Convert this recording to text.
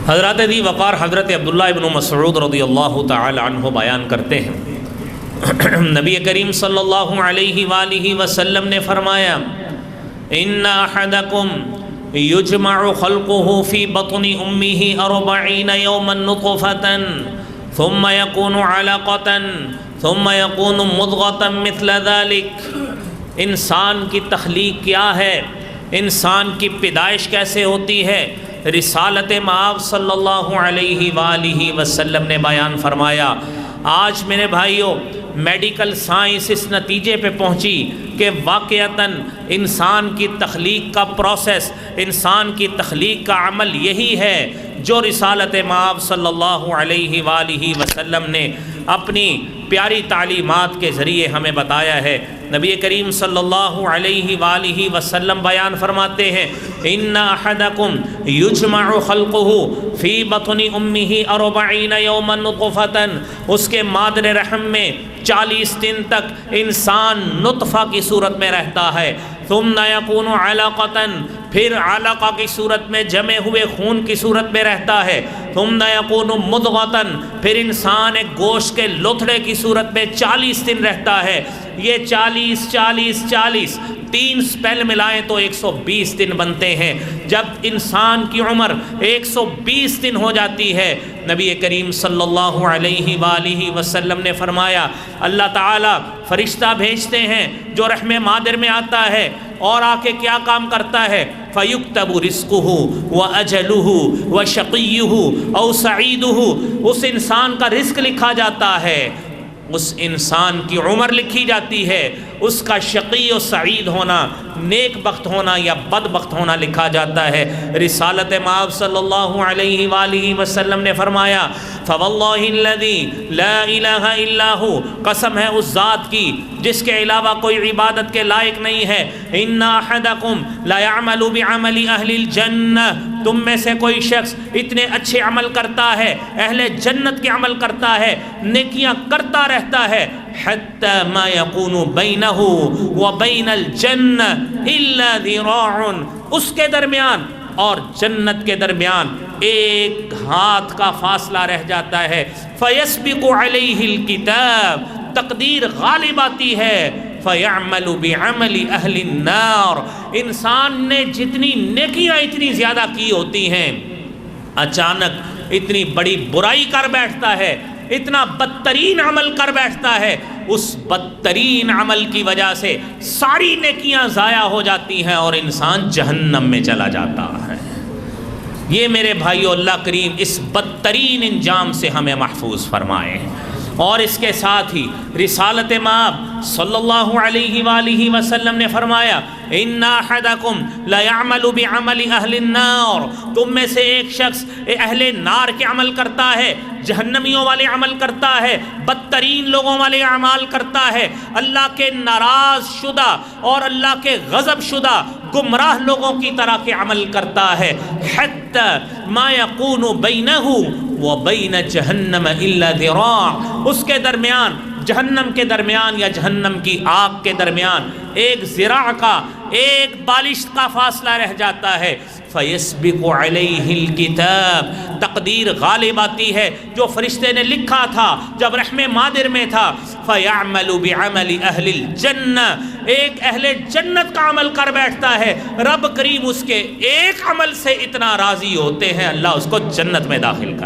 حضرات ذی وقار حضرت عبداللہ ابن مسعود رضی اللہ تعالی عنہ بیان کرتے ہیں، نبی کریم صلی اللہ علیہ وآلہ وسلم نے فرمایا ان احدکم یجمع خلقه فی بطن امہ 40 یوما نطفة ثم یکون علقة ثم یکون مضغة مثل ذلك۔ انسان کی تخلیق کیا ہے، انسان کی پیدائش کیسے ہوتی ہے، رسالت مآب صلی اللہ علیہ وآلہ وسلم نے بیان فرمایا۔ آج میرے بھائیوں میڈیکل سائنس اس نتیجے پہ پہنچی کہ واقعتاً انسان کی تخلیق کا پروسیس، انسان کی تخلیق کا عمل یہی ہے جو رسالت مآب صلی اللہ علیہ وآلہ وسلم نے اپنی پیاری تعلیمات کے ذریعے ہمیں بتایا ہے۔ نبی کریم صلی اللہ علیہ وآلہ وسلم بیان فرماتے ہیں ان احدکم یجمع خلقہ فی بطن امہ 40 یوما نطفة، اس کے مادر رحم میں 40 دن تک انسان نطفہ کی صورت میں رہتا ہے، ثم یکون علقة، پھر علقہ کی صورت میں جمے ہوئے خون کی صورت میں رہتا ہے، ثم یکون مضغة، پھر انسان ایک گوشت کے لوتھڑے کی صورت میں 40 دن رہتا ہے۔ یہ 40 تین سپیل ملائیں تو 120 دن بنتے ہیں۔ جب انسان کی عمر 120 دن ہو جاتی ہے، نبی کریم صلی اللہ علیہ وآلہ وسلم نے فرمایا اللہ تعالیٰ فرشتہ بھیجتے ہیں جو رحم مادر میں آتا ہے اور آ کے کیا کام کرتا ہے، فَيُكْتَبُ رِزْقُهُ وَأَجَلُهُ وَشَقِيُّهُ أَوْ سَعِيدُهُ، اس انسان کا رزق لکھا جاتا ہے، اس انسان کی عمر لکھی جاتی ہے، اس کا شقی و سعید ہونا، نیک بخت ہونا یا بد بخت ہونا لکھا جاتا ہے۔ رسالت مآب صلی اللہ علیہ وآلہ وسلم نے فرمایا فواللہ الذی لا الہ الا ہو، قسم ہے اس ذات کی جس کے علاوہ کوئی عبادت کے لائق نہیں ہے، ان احدکم لا يعمل بعمل اہل الجنہ، تم میں سے کوئی شخص اتنے اچھے عمل کرتا ہے، اہل جنت کے عمل کرتا ہے، نیکیاں کرتا رہتا ہے، حتی ما یکون بینہ وبین الجنہ الا ذراع، اس کے درمیان اور جنت کے درمیان ایک ہاتھ کا فاصلہ رہ جاتا ہے، فیسبق علیہ الکتاب، تقدیر غالب آتی ہے، فیعمل بعمل اہل النار، انسان نے جتنی نیکیاں اتنی زیادہ کی ہوتی ہیں، اچانک اتنی بڑی برائی کر بیٹھتا ہے، اتنا بدترین عمل کر بیٹھتا ہے، اس بدترین عمل کی وجہ سے ساری نیکیاں ضائع ہو جاتی ہیں اور انسان جہنم میں چلا جاتا ہے۔ یہ میرے بھائیو اللہ کریم اس بدترین انجام سے ہمیں محفوظ فرمائے۔ اور اس کے ساتھ ہی رسالت مآب صلی اللہ علیہ وآلہ وسلم نے فرمایا ان احدکم لا يعمل بعمل اہل النار، تم میں سے ایک شخص اہل نار کے عمل کرتا ہے، جہنمیوں والے عمل کرتا ہے، بدترین لوگوں والے اعمال کرتا ہے، اللہ کے ناراض شدہ اور اللہ کے غضب شدہ گمراہ لوگوں کی طرح کے عمل کرتا ہے، حتی ما یکون بینہ وبین جہنم الا ذراع، اس کے درمیان جہنم کے درمیان یا جہنم کی آگ کے درمیان ایک ذراع کا، ایک بالشت کا فاصلہ رہ جاتا ہے، فیسبق علیہ الکتاب، تقدیر غالب آتی ہے جو فرشتے نے لکھا تھا جب رحم مادر میں تھا، فیعمل بعمل اہل الجنہ، ایک اہل جنت کا عمل کر بیٹھتا ہے، رب کریم اس کے ایک عمل سے اتنا راضی ہوتے ہیں اللہ اس کو جنت میں داخل کر